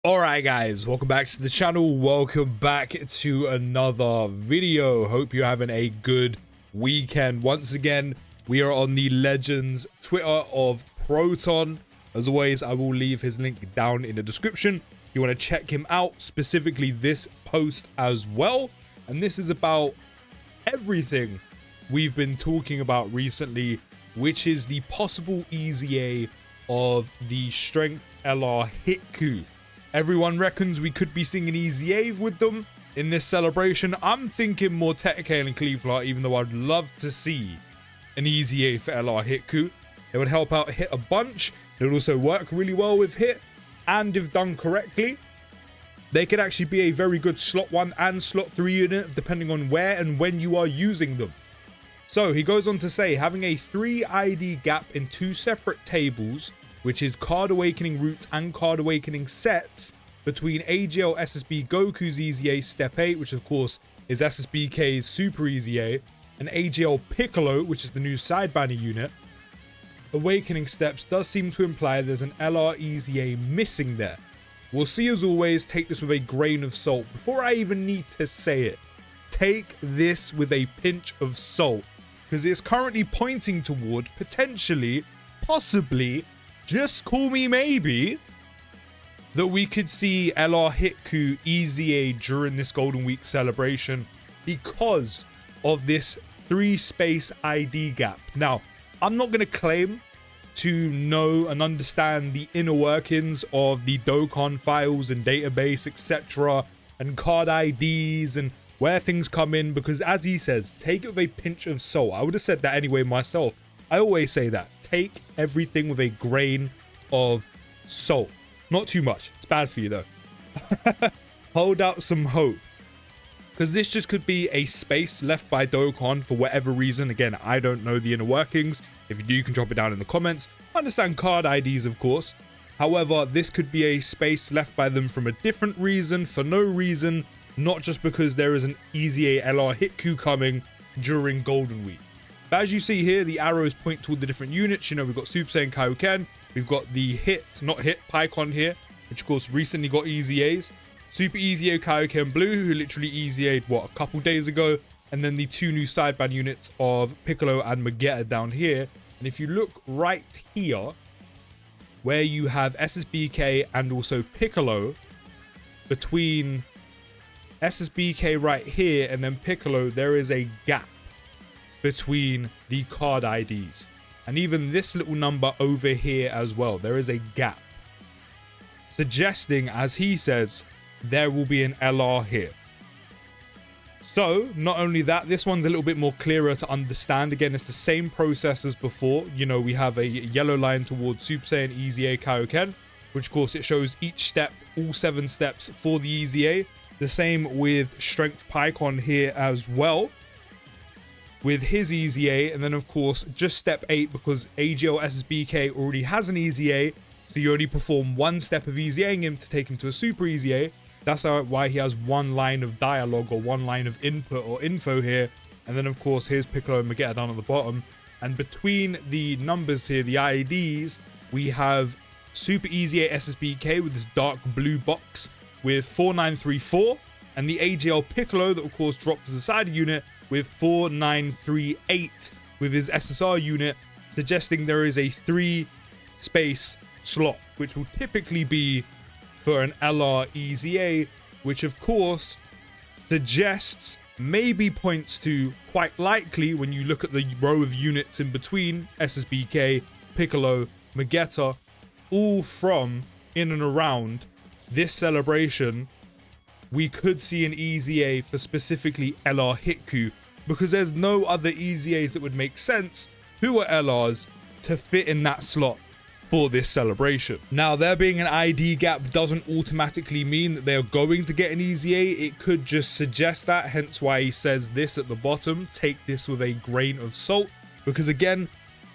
Alright guys, welcome back to the channel. Welcome back to another video. Hope you're having a good weekend. Once again, we are on the Legends Twitter of Proton. As always, I will leave his link down in the description. If you want to check him out, specifically this post as well. And this is about everything we've been talking about recently, which is the possible EZA of the Strength LR Hitku. Everyone reckons we could be seeing an EZA with them in this celebration. I'm thinking more Tetsuke and Cleveland, even though I'd love to see an EZA for LR Hitku. It would help out Hit a bunch. It would also work really well with Hit. And if done correctly, they could actually be a very good slot 1 and slot 3 unit, depending on where and when you are using them. So he goes on to say, having a 3 ID gap in 2 separate tables, which is Card Awakening Roots and Card Awakening Sets, between AGL SSB Goku's EZA Step 8, which of course is SSBK's Super EZA, and AGL Piccolo, which is the new Sidebanner unit. Awakening Steps does seem to imply there's an LR EZA missing there. We'll see, as always, take this with a grain of salt. Before I even need to say it, take this with a pinch of salt, because it's currently pointing toward potentially, possibly, just call me maybe, that we could see LR Hitku EZA during this Golden Week celebration because of this 3 space ID gap. Now, I'm not going to claim to know and understand the inner workings of the Dokkan files and database, etc., and card IDs and where things come in, because as he says, take it with a pinch of salt. I would have said that anyway myself. I always say that. Take everything with a grain of salt. Not too much. It's bad for you though. Hold out some hope. Because this just could be a space left by Dokkan for whatever reason. Again, I don't know the inner workings. If you do, you can drop it down in the comments. I understand card IDs, of course. However, this could be a space left by them from a different reason, for no reason, not just because there is an EZA LR Hitku coming during Golden Week. But as you see here, the arrows point toward the different units. You know, we've got Super Saiyan Kaioken. We've got the Pycon here, which of course recently got EZAs. Super EZA Kaioken Blue, who literally EZA'd, what, a couple days ago. And then the 2 new sideband units of Piccolo and Magetta down here. And if you look right here, where you have SSBK and also Piccolo, between SSBK right here and then Piccolo, there is a gap between the card IDs. And even this little number over here as well, there is a gap, suggesting, as he says, there will be an LR here. So not only that, this one's a little bit more clearer to understand. Again, it's the same process as before. You know, we have a yellow line towards Super Saiyan EZA Kaioken, which of course it shows each step, all 7 steps for the EZA. The same with Strength Pycon here as well, with his EZA. And then of course just step 8, because AGL SSBK already has an EZA, so you only perform 1 step of EZAing him to take him to a Super EZA. That's why he has 1 line of dialogue or 1 line of input or info here. And then of course here's Piccolo and Magetta down at the bottom. And between the numbers here, the IDs, we have Super EZA SSBK with this dark blue box with 4934, and the AGL Piccolo that of course dropped as a side unit with 4938 with his SSR unit, suggesting there is a 3 space slot, which will typically be for an LR EZA, which of course suggests, maybe points to, quite likely when you look at the row of units in between SSBK, Piccolo, Magetta, all from in and around this celebration, we could see an EZA for specifically LR Hitku, because there's no other EZAs that would make sense who are LRs to fit in that slot for this celebration. Now, there being an ID gap doesn't automatically mean that they're going to get an EZA. It could just suggest that, hence why he says this at the bottom. Take this with a grain of salt, because again,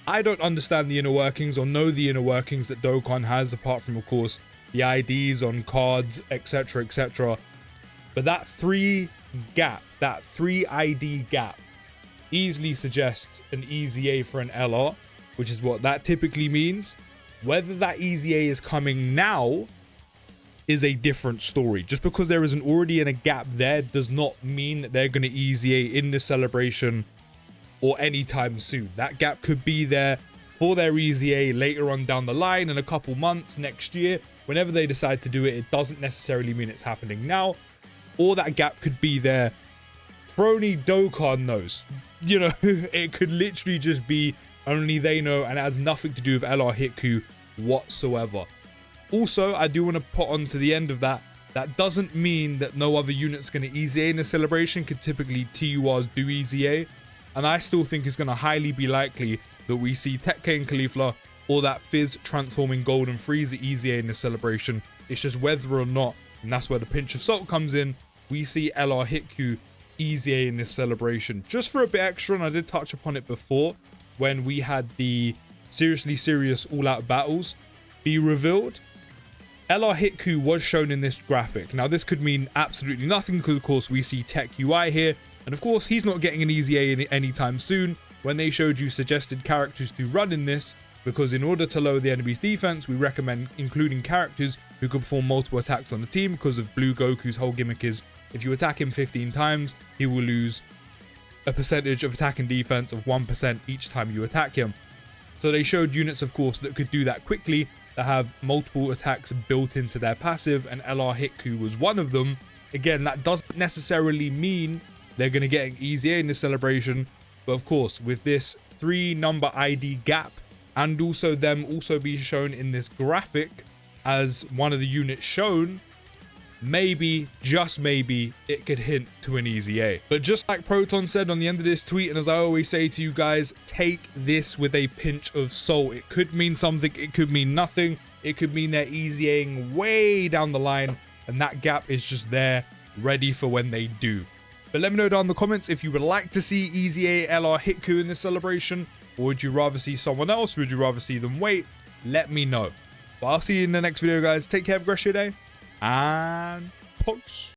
I don't understand the inner workings or know the inner workings that Dokkan has, apart from of course the IDs on cards, etc, etc. But that 3 gap, that 3 ID gap, easily suggests an EZA for an LR, which is what that typically means. Whether that EZA is coming now is a different story. Just because there isn't already a gap there does not mean that they're going to EZA in the celebration or anytime soon. That gap could be there for their EZA later on down the line in a couple months, next year, whenever they decide to do it. It doesn't necessarily mean it's happening now, or that gap could be there for only Dokkan knows. You know, it could literally just be only they know, and it has nothing to do with LR Hitku whatsoever. Also, I do want to put on to the end of that, that doesn't mean that no other unit's going to EZA in the celebration, because typically TURs do EZA, and I still think it's going to highly be likely that we see Tekke and Caulifla or that Fizz transforming Golden Frieza EZA in the celebration. It's just whether or not, and that's where the pinch of salt comes in, we see LR Hitku EZA in this celebration. Just for a bit extra, and I did touch upon it before, when we had the Seriously Serious all-out battles be revealed, LR Hitku was shown in this graphic. Now this could mean absolutely nothing, because of course we see Tech UI here, and of course he's not getting an EZA anytime soon when they showed you suggested characters to run in this, because in order to lower the enemy's defense, we recommend including characters who can perform multiple attacks on the team, because of Blue Goku's whole gimmick is if you attack him 15 times, he will lose a percentage of attack and defense of 1% each time you attack him. So they showed units, of course, that could do that quickly, that have multiple attacks built into their passive, and LR Hitku was one of them. Again, that doesn't necessarily mean they're going to get an EZA in this celebration, but of course, with this 3-number ID gap, and also them also being shown in this graphic as one of the units shown, maybe, just maybe, it could hint to an EZA. But just like Proton said on the end of this tweet, and as I always say to you guys, take this with a pinch of salt. It could mean something, it could mean nothing. It could mean they're EZAing way down the line, and that gap is just there, ready for when they do. But let me know down in the comments if you would like to see EZA LR Hitku in this celebration, or would you rather see someone else? Would you rather see them wait? Let me know. But I'll see you in the next video, guys. Take care, have a great day, and peace.